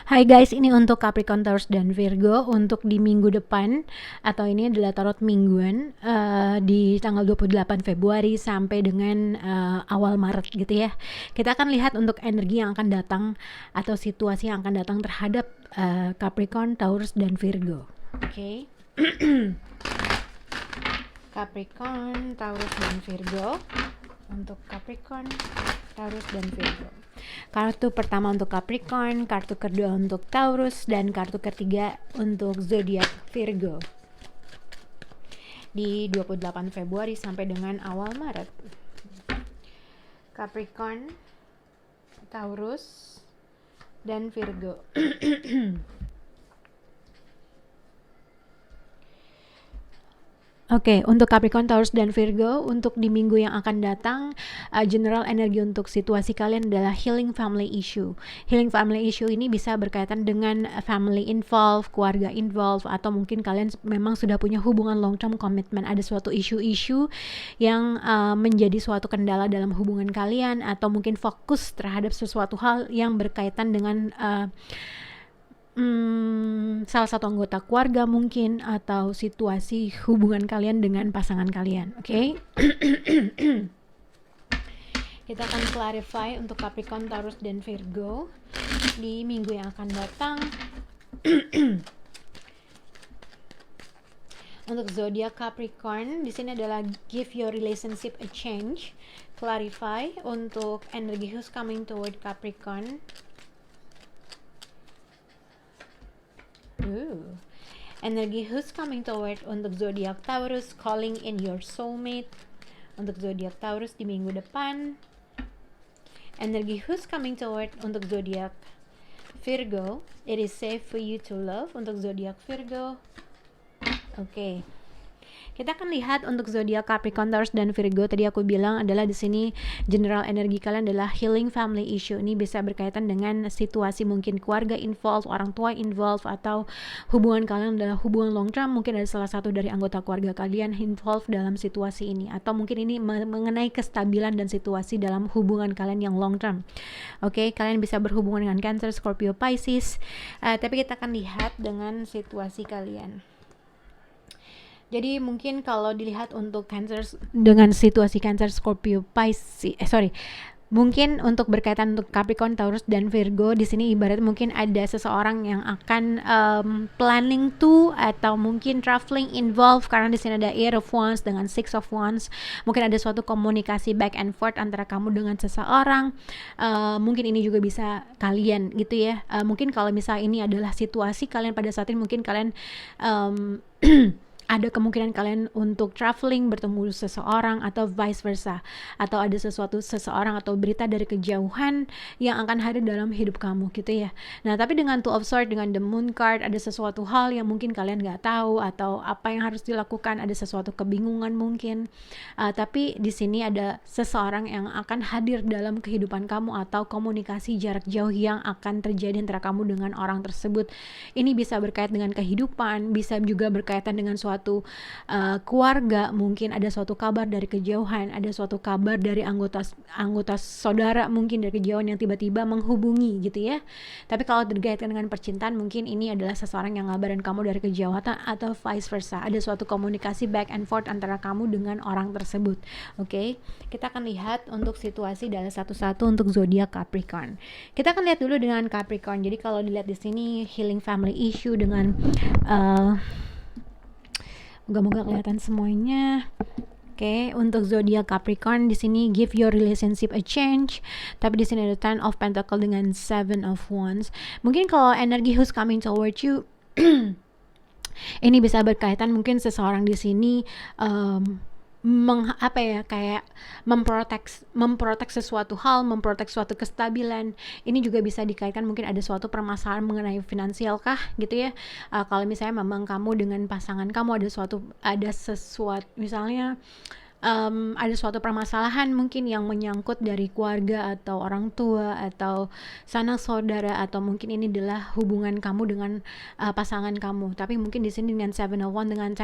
Hai guys, ini untuk Capricorn, Taurus, dan Virgo untuk di minggu depan, atau ini adalah tarot mingguan di tanggal 28 Februari sampai dengan awal Maret gitu ya. Kita akan lihat untuk energi yang akan datang atau situasi yang akan datang terhadap Capricorn, Taurus, dan Virgo. Oke. Capricorn, Taurus, dan Virgo. Untuk Capricorn, Taurus, dan Virgo. Kartu pertama untuk Capricorn, kartu kedua untuk Taurus, dan kartu ketiga untuk zodiak Virgo di 28 Februari sampai dengan awal Maret. Capricorn, Taurus, dan Virgo. Oke, untuk Capricorn, Taurus, dan Virgo, untuk di minggu yang akan datang, general energi untuk situasi kalian adalah healing family issue. Healing family issue ini bisa berkaitan dengan family involved, keluarga involved, atau mungkin kalian memang sudah punya hubungan long term commitment. Ada suatu isu-isu yang menjadi suatu kendala dalam hubungan kalian, atau mungkin fokus terhadap sesuatu hal yang berkaitan dengan salah satu anggota keluarga mungkin, atau situasi hubungan kalian dengan pasangan kalian. Oke. Kita akan clarify untuk Capricorn, Taurus, dan Virgo di minggu yang akan datang. Untuk zodiak Capricorn, di sini adalah give your relationship a change. Clarify untuk energi who's coming toward Capricorn. Energi who's coming toward untuk zodiak Taurus, calling in your soulmate. Untuk zodiak Taurus di minggu depan. Energi who's coming toward untuk zodiak Virgo, it is safe for you to love. Untuk zodiak Virgo. Oke. Kita akan lihat untuk zodiak Capricorn, Taurus, dan Virgo. Tadi aku bilang adalah di sini general energi kalian adalah healing family issue. Ini bisa berkaitan dengan situasi mungkin keluarga involved, orang tua involved, atau hubungan kalian adalah hubungan long term. Mungkin ada salah satu dari anggota keluarga kalian involved dalam situasi ini, atau mungkin ini mengenai kestabilan dan situasi dalam hubungan kalian yang long term. Oke, kalian bisa berhubungan dengan Cancer, Scorpio, Pisces. Tapi kita akan lihat dengan situasi kalian. Jadi mungkin kalau dilihat untuk Cancer dengan situasi Cancer, Scorpio, Pisces, mungkin untuk berkaitan untuk Capricorn, Taurus, dan Virgo di sini ibarat mungkin ada seseorang yang akan planning to, atau mungkin traveling involved, karena di sini ada Eight of Wands dengan Six of Wands. Mungkin ada suatu komunikasi back and forth antara kamu dengan seseorang. Mungkin ini juga bisa kalian gitu ya. Mungkin kalau misalnya ini adalah situasi kalian pada saat ini, mungkin kalian ada kemungkinan kalian untuk traveling, bertemu seseorang, atau vice versa, atau ada seseorang atau berita dari kejauhan yang akan hadir dalam hidup kamu gitu ya. Nah, tapi dengan Two of Swords, dengan the Moon card, ada sesuatu hal yang mungkin kalian gak tahu, atau apa yang harus dilakukan, ada sesuatu kebingungan mungkin. Tapi di sini ada seseorang yang akan hadir dalam kehidupan kamu, atau komunikasi jarak jauh yang akan terjadi antara kamu dengan orang tersebut. Ini bisa berkaitan dengan kehidupan, bisa juga berkaitan dengan suatu keluarga, mungkin ada suatu kabar dari kejauhan, ada suatu kabar dari anggota saudara mungkin dari kejauhan yang tiba-tiba menghubungi gitu ya. Tapi kalau terkaitan dengan percintaan, mungkin ini adalah seseorang yang ngabarin kamu dari kejauhan, atau vice versa, ada suatu komunikasi back and forth antara kamu dengan orang tersebut. Oke. Kita akan lihat untuk situasi dari satu-satu untuk zodiak Capricorn. Kita akan lihat dulu dengan Capricorn. Jadi kalau dilihat di sini healing family issue dengan moga-moga kelihatan semuanya. Oke, untuk zodiak Capricorn di sini give your relationship a change. Tapi di sini ada Ten of Pentacle dengan Seven of Wands. Mungkin kalau energi who's coming towards you ini bisa berkaitan mungkin seseorang di sini kayak memprotek sesuatu hal, memprotek suatu kestabilan. Ini juga bisa dikaitkan mungkin ada suatu permasalahan mengenai finansial kah gitu ya. Kalau misalnya memang kamu dengan pasangan kamu ada sesuatu misalnya ada suatu permasalahan mungkin yang menyangkut dari keluarga atau orang tua atau sanak saudara, atau mungkin ini adalah hubungan kamu dengan pasangan kamu. Tapi mungkin di sini dengan Seven of Wands dengan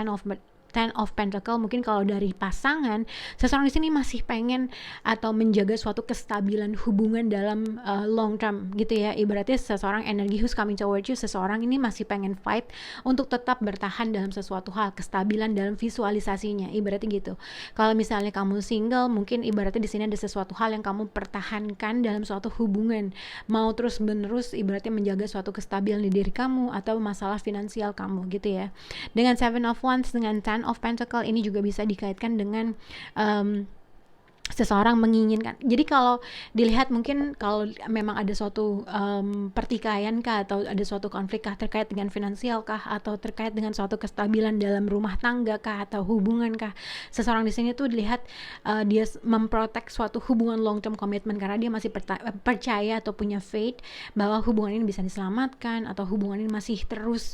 Ten of Pentacle, mungkin kalau dari pasangan, seseorang di sini masih pengen atau menjaga suatu kestabilan hubungan dalam long term gitu ya. Ibaratnya seseorang energi who's coming towards you, seseorang ini masih pengen fight untuk tetap bertahan dalam sesuatu hal, kestabilan dalam visualisasinya, ibaratnya gitu. Kalau misalnya kamu single, mungkin ibaratnya di sini ada sesuatu hal yang kamu pertahankan dalam suatu hubungan, mau terus menerus ibaratnya menjaga suatu kestabilan di diri kamu atau masalah finansial kamu gitu ya. Dengan Seven of Wands, dengan Ten of Pentacle, ini juga bisa dikaitkan dengan seseorang menginginkan. Jadi kalau dilihat mungkin kalau memang ada suatu pertikaian kah, atau ada suatu konflik kah terkait dengan finansial kah, atau terkait dengan suatu kestabilan dalam rumah tangga kah, atau hubungan kah, seseorang di sini tuh dilihat dia memprotek suatu hubungan long term commitment karena dia masih percaya atau punya faith bahwa hubungan ini bisa diselamatkan, atau hubungan ini masih terus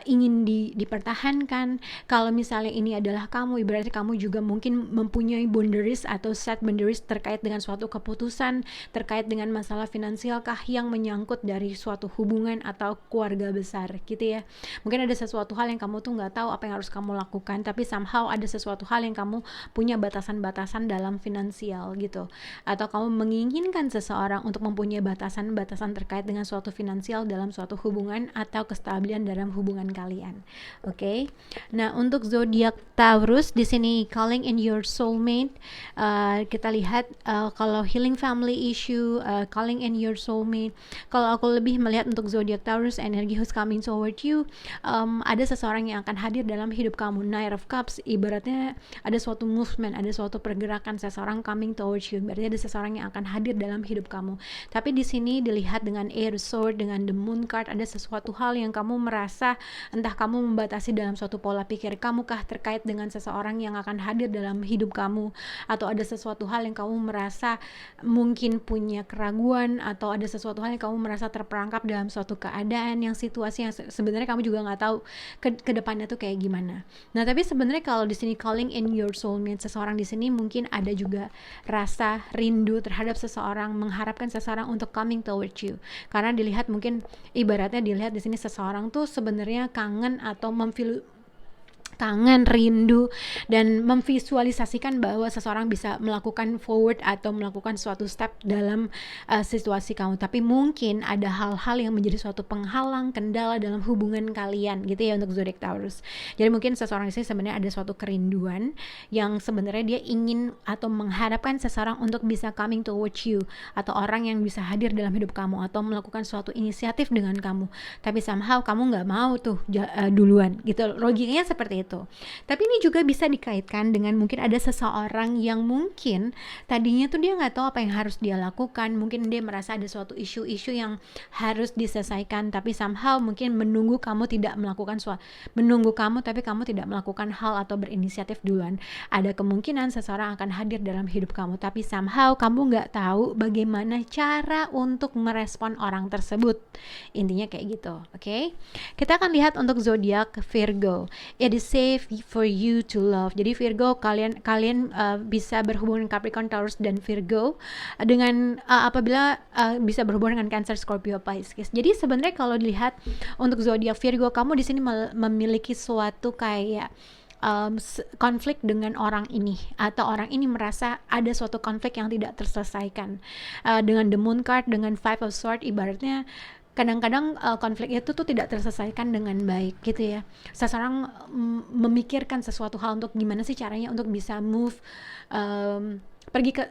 ingin dipertahankan. Kalau misalnya ini adalah kamu, ibaratnya kamu juga mungkin mempunyai boundaries atau set boundaries terkait dengan suatu keputusan, terkait dengan masalah finansial kah yang menyangkut dari suatu hubungan atau keluarga besar gitu ya. Mungkin ada sesuatu hal yang kamu tuh nggak tahu apa yang harus kamu lakukan, tapi somehow ada sesuatu hal yang kamu punya batasan-batasan dalam finansial gitu, atau kamu menginginkan seseorang untuk mempunyai batasan-batasan terkait dengan suatu finansial dalam suatu hubungan atau kestabilan dalam hubungan kalian. Oke. Nah, untuk zodiak Taurus di sini calling in your soulmate, kita lihat kalau healing family issue, calling in your soulmate. Kalau aku lebih melihat untuk zodiak Taurus, energi who's coming toward you, ada seseorang yang akan hadir dalam hidup kamu. Knight of Cups, ibaratnya ada suatu movement, ada suatu pergerakan, seseorang coming towards you. Berarti ada seseorang yang akan hadir dalam hidup kamu. Tapi di sini dilihat dengan Air Sword, dengan the Moon card, ada sesuatu hal yang kamu merasa entah kamu membatasi dalam suatu pola pikir kamu kah terkait dengan seseorang yang akan hadir dalam hidup kamu, atau ada sesuatu hal yang kamu merasa mungkin punya keraguan, atau ada sesuatu hal yang kamu merasa terperangkap dalam suatu keadaan yang situasi yang sebenarnya kamu juga nggak tahu ke depannya tuh kayak gimana. Nah, tapi sebenarnya kalau di sini calling in your soulmate, seseorang di sini mungkin ada juga rasa rindu terhadap seseorang, mengharapkan seseorang untuk coming towards you. Karena dilihat mungkin ibaratnya dilihat di sini seseorang tuh sebenarnya kangen atau kangen, rindu, dan memvisualisasikan bahwa seseorang bisa melakukan forward atau melakukan suatu step dalam situasi kamu. Tapi mungkin ada hal-hal yang menjadi suatu penghalang, kendala dalam hubungan kalian gitu ya untuk zodiak Taurus. Jadi mungkin seseorang di sini sebenarnya ada suatu kerinduan yang sebenarnya dia ingin atau mengharapkan seseorang untuk bisa coming towards you, atau orang yang bisa hadir dalam hidup kamu atau melakukan suatu inisiatif dengan kamu. Tapi somehow kamu nggak mau tuh duluan gitu. Logikanya seperti itu. Tapi ini juga bisa dikaitkan dengan mungkin ada seseorang yang mungkin tadinya tuh dia nggak tahu apa yang harus dia lakukan. Mungkin dia merasa ada suatu isu-isu yang harus diselesaikan, tapi somehow mungkin menunggu kamu tapi kamu tidak melakukan hal atau berinisiatif duluan. Ada kemungkinan seseorang akan hadir dalam hidup kamu, tapi somehow kamu nggak tahu bagaimana cara untuk merespon orang tersebut. Intinya kayak gitu. Oke? Kita akan lihat untuk zodiak Virgo. It is safe for you to love. Jadi Virgo, kalian bisa berhubungan dengan Capricorn, Taurus, dan Virgo dengan apabila bisa berhubungan dengan Cancer, Scorpio, Pisces. Jadi sebenarnya kalau dilihat untuk zodiak Virgo, kamu di sini memiliki suatu kayak konflik dengan orang ini, atau orang ini merasa ada suatu konflik yang tidak terselesaikan. Dengan the Moon card, dengan Five of Swords, ibaratnya kadang-kadang konflik itu tuh tidak terselesaikan dengan baik gitu ya. Seseorang memikirkan sesuatu hal untuk gimana sih caranya untuk bisa move, pergi ke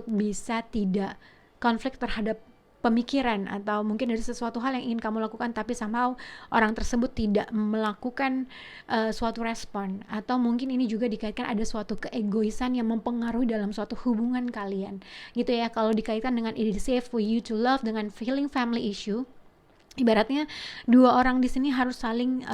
bisa tidak konflik terhadap pemikiran, atau mungkin dari sesuatu hal yang ingin kamu lakukan tapi somehow orang tersebut tidak melakukan suatu respon, atau mungkin ini juga dikaitkan ada suatu keegoisan yang mempengaruhi dalam suatu hubungan kalian gitu ya. Kalau dikaitkan dengan it is safe for you to love, dengan healing family issue, ibaratnya dua orang di sini harus saling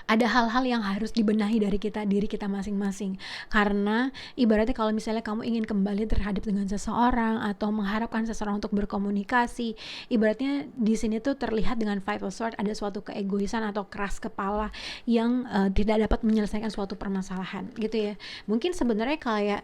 ada hal-hal yang harus dibenahi dari diri kita masing-masing. Karena ibaratnya kalau misalnya kamu ingin kembali terhadap dengan seseorang atau mengharapkan seseorang untuk berkomunikasi, ibaratnya di sini tuh terlihat dengan Five of Swords ada suatu keegoisan atau keras kepala yang tidak dapat menyelesaikan suatu permasalahan gitu ya. Mungkin sebenarnya kayak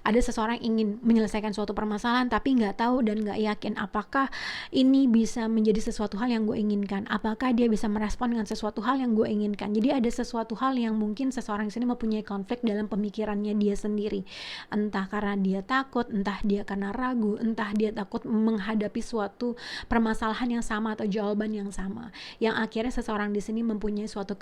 ada seseorang ingin menyelesaikan suatu permasalahan tapi nggak tahu dan nggak yakin apakah ini bisa menjadi sesuatu hal yang gue inginkan, apakah dia bisa merespon dengan sesuatu hal yang gue inginkan. Jadi ada sesuatu hal yang mungkin seseorang di sini mempunyai konflik dalam pemikirannya dia sendiri, entah karena dia takut, entah dia karena ragu, entah dia takut menghadapi suatu permasalahan yang sama atau jawaban yang sama, yang akhirnya seseorang di sini mempunyai suatu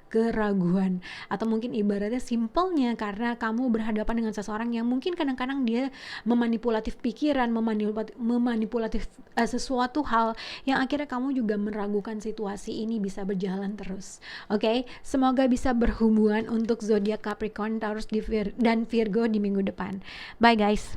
keraguan. Atau mungkin ibaratnya simpelnya karena kamu berhadapan dengan seseorang yang mungkin kadang-kadang dia memanipulatif pikiran, memanipulatif sesuatu hal yang akhirnya kamu juga meragukan situasi ini bisa berjalan terus. Oke, semoga bisa berhubungan untuk zodiak Capricorn, Taurus dan Virgo di minggu depan. Bye guys.